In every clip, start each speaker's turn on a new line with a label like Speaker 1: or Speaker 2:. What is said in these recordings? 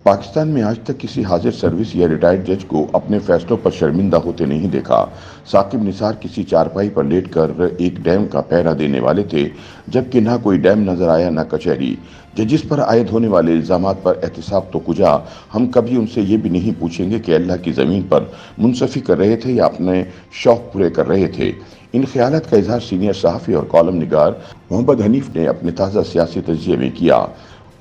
Speaker 1: पाकिस्तान में आज तक किसी हाजिर सर्विस या रिटायर्ड जज को अपने फैसलों पर शर्मिंदा होते नहीं देखा। साकिब निसार किसी चारपाई पर लेटकर एक डैम का पहरा देने वाले थे, जबकि ना कोई डैम नजर आया ना कचहरी। जजिस पर आयद होने वाले इल्जामात पर एहतिसाब तो कुजा, हम कभी उनसे ये भी नहीं पूछेंगे कि अल्लाह की ज़मीन पर मुंसफी कर रहे थे या अपने शौक पूरे कर रहे थे। इन ख्यालात का इजहार सीनियर सहाफ़ी और कॉलम निगार मोहम्मद हनीफ ने अपने ताज़ा सियासी तजिए में किया।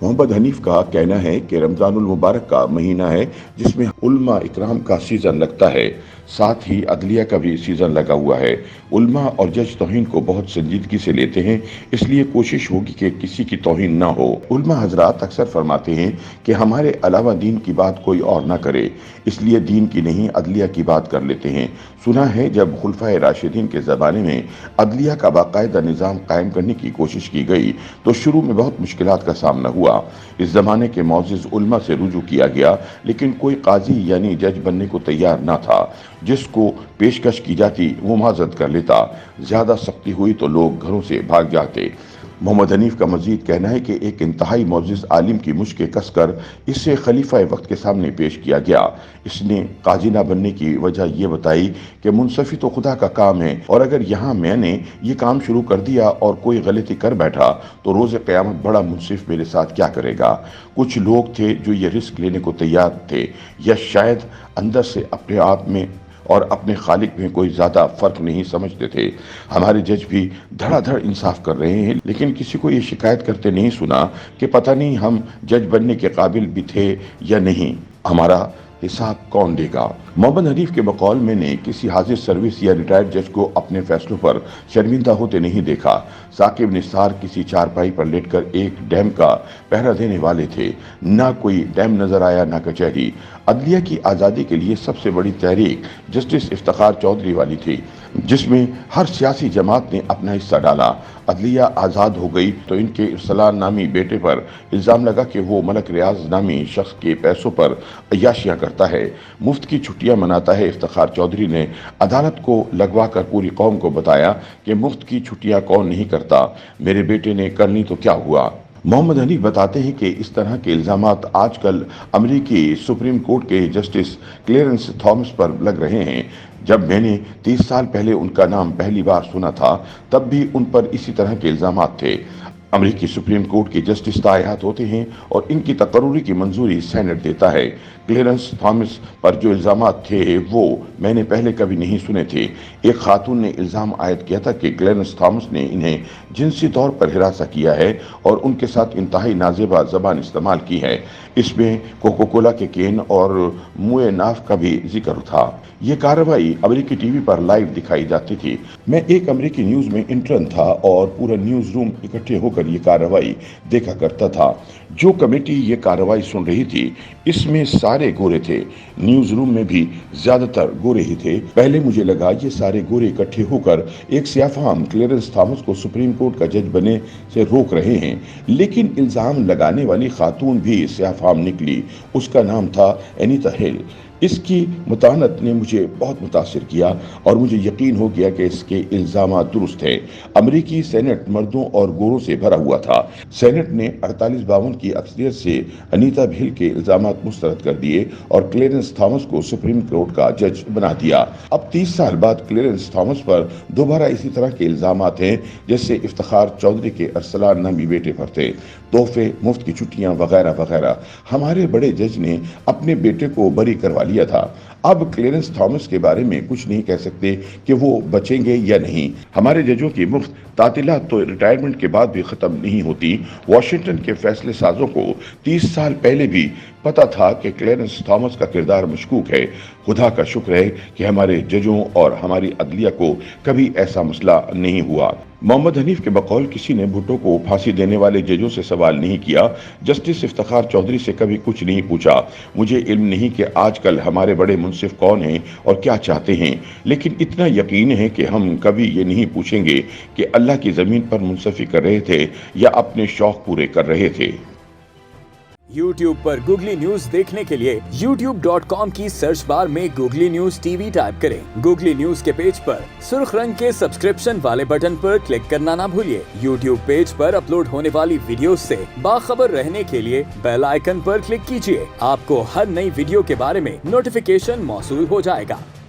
Speaker 1: मोहम्मद हनीफ का कहना है कि रमज़ानुल मुबारक का महीना है जिसमें उल्मा इकराम का सीज़न लगता है, साथ ही अदलिया का भी सीज़न लगा हुआ है। उल्मा और जज तौहीन को बहुत संजीदगी से लेते हैं, इसलिए कोशिश होगी कि किसी की तौहीन ना हो। उल्मा हजरात अक्सर फरमाते हैं कि हमारे अलावा दीन की बात कोई और ना करे, इसलिए दीन की नहीं अदलिया की बात कर लेते हैं। सुना है जब खुलफाए राशिदीन के ज़माने में अदलिया का बाकायदा निज़ाम कायम करने की कोशिश की गई तो शुरू में बहुत मुश्किलात का सामना हुआ। इस ज़माने के मौजिज़ उल्मा से रुजू किया गया, लेकिन कोई काजी यानी जज बनने को तैयार ना था। जिसको पेशकश की जाती वो माजरत कर लेता, ज़्यादा सख्ती हुई तो लोग घरों से भाग जाते। मोहम्मद हनीफ का मजीद कहना है कि एक इंतहाई मौजिज़ आलिम की मुश्कें कसकर इसे खलीफा वक्त के सामने पेश किया गया। इसने काजी ना बनने की वजह यह बताई कि मुनसफी तो खुदा का काम है, और अगर यहाँ मैंने ये काम शुरू कर दिया और कोई गलती कर बैठा तो रोज़े क़यामत बड़ा मुनसिफ मेरे साथ क्या करेगा। कुछ लोग थे जो ये रिस्क लेने को तैयार थे, या शायद अंदर से अपने आप में और अपने खालिक में कोई ज़्यादा फ़र्क नहीं समझते थे। हमारे जज भी धड़ाधड़ इंसाफ कर रहे हैं, लेकिन किसी को ये शिकायत करते नहीं सुना कि पता नहीं हम जज बनने के काबिल भी थे या नहीं, हमारा हिसाब कौन देगा। मोहम्मद हनीफ के बकौल मैंने किसी हाजिर सर्विस या रिटायर्ड जज को अपने फैसलों पर शर्मिंदा होते नहीं देखा। साकिब निसार किसी चारपाई पर लेटकर एक डैम का पहरा देने वाले थे, ना कोई डैम नजर आया ना कचहरी। अदलिया की आज़ादी के लिए सबसे बड़ी तहरीक जस्टिस इफ्तिखार चौधरी वाली थी, जिसमें हर सियासी जमात ने अपना हिस्सा डाला। अदलिया आज़ाद हो गई तो इनके इरसलान नामी बेटे पर इल्ज़ाम लगा कि वो मलक रियाज नामी शख्स के पैसों पर अय्याशियाँ करता है, मुफ्त की छुट्टियाँ मनाता है। इफ्तिखार चौधरी ने अदालत को लगवा कर पूरी कौम को बताया कि मुफ्त की छुट्टियाँ कौन नहीं करता, मेरे बेटे ने करनी तो क्या हुआ। मोहम्मद हनीफ बताते हैं कि इस तरह के इल्ज़ामात आजकल अमेरिकी सुप्रीम कोर्ट के जस्टिस क्लेरेंस थॉमस पर लग रहे हैं। जब मैंने 30 साल पहले उनका नाम पहली बार सुना था, तब भी उन पर इसी तरह के इल्ज़ामात थे। अमेरिकी सुप्रीम कोर्ट के जस्टिस तायात होते हैं और इनकी तकर्रुरी की मंजूरी सेनेट देता है। क्लेरेंस थॉमस पर जो इल्ज़ामात थे वो मैंने पहले कभी नहीं सुने थे। एक खातून ने इल्ज़ाम आयद किया था कि क्लेरेंस थॉमस ने इन्हें जिनसी तौर पर हिरासा किया है और उनके साथ इंतहाई नाजेबा ज़बान इस्तेमाल की है। इसमें कोको कोला के केन और मुए नाफ का भी जिक्र था। ये कार्रवाई अमेरिकी टीवी पर लाइव दिखाई जाती थी। मैं एक अमेरिकी न्यूज़ में इंटर्न था और पूरा न्यूज़ रूम इकट्ठे होकर ये कार्रवाई देखा करता था। जो कमेटी ये कार्रवाई सुन रही थी, इसमें सारे गोरे थे। न्यूज़ रूम में भी ज़्यादातर गोरे ही थे। पहले मुझे लगा ये सारे गोरे इकट्ठे होकर एक सियाफाम क्लेरेंस थॉमस को सुप्रीम कोर्ट का जज बने से रोक रहे हैं, लेकिन इल्ज़ाम लगाने वाली खातून भी सियाफाम निकली। उसका नाम था एनीता हिल। इसकी मुतानत ने मुझे बहुत मुतासिर किया और मुझे यकीन हो गया कि इसके इल्ज़ामात दुरुस्त हैं। अमेरिकी सेनेट मर्दों और गोरों से भरा हुआ था। सेनेट ने 48-52 की अक्सरियत से अनीता हिल के इल्ज़ामात मुस्तरद कर दिए और क्लेरेंस थॉमस को सुप्रीम कोर्ट का जज बना दिया। अब 30 साल बाद क्लेरेंस थॉमस पर दोबारा इसी तरह के इल्ज़ामात हैं जैसे इफ्तिखार चौधरी के अरसलान नामी बेटे पर थे। तोहफे, मुफ्त की छुट्टियां वगैरह वगैरह। हमारे बड़े जज ने अपने बेटे को बरी करवा लिया था। अब क्लेरेंस थॉमस के बारे में कुछ नहीं कह सकते कि वो बचेंगे या नहीं। हमारे जजों की मुफ्त तातीलात तो रिटायरमेंट के बाद भी ख़त्म नहीं होती। वाशिंगटन के फैसले साजों को 30 साल पहले भी पता था कि क्लेरेंस थॉमस का किरदार मशकूक है। खुदा का शुक्र है कि हमारे जजों और हमारी अदलिया को कभी ऐसा मसला नहीं हुआ। मोहम्मद हनीफ के बकौल किसी ने भुट्टो को फांसी देने वाले जजों से सवाल नहीं किया। जस्टिस इफ्तिखार चौधरी से कभी कुछ नहीं पूछा। मुझे इल्म नहीं कि आजकल हमारे बड़े मुंसिफ कौन हैं और क्या चाहते हैं, लेकिन इतना यकीन है कि हम कभी ये नहीं पूछेंगे कि अल्लाह की ज़मीन पर मुंसफी कर रहे थे या अपने शौक पूरे कर रहे थे।
Speaker 2: YouTube पर गूगली न्यूज देखने के लिए youtube.com की सर्च बार में गूगली न्यूज टीवी टाइप करें। गूगली न्यूज के पेज पर सुर्ख रंग के सब्सक्रिप्शन वाले बटन पर क्लिक करना ना भूलिए। YouTube पेज पर अपलोड होने वाली वीडियोस से बाखबर रहने के लिए बेल आइकन पर क्लिक कीजिए। आपको हर नई वीडियो के बारे में नोटिफिकेशन मौसूल हो जाएगा।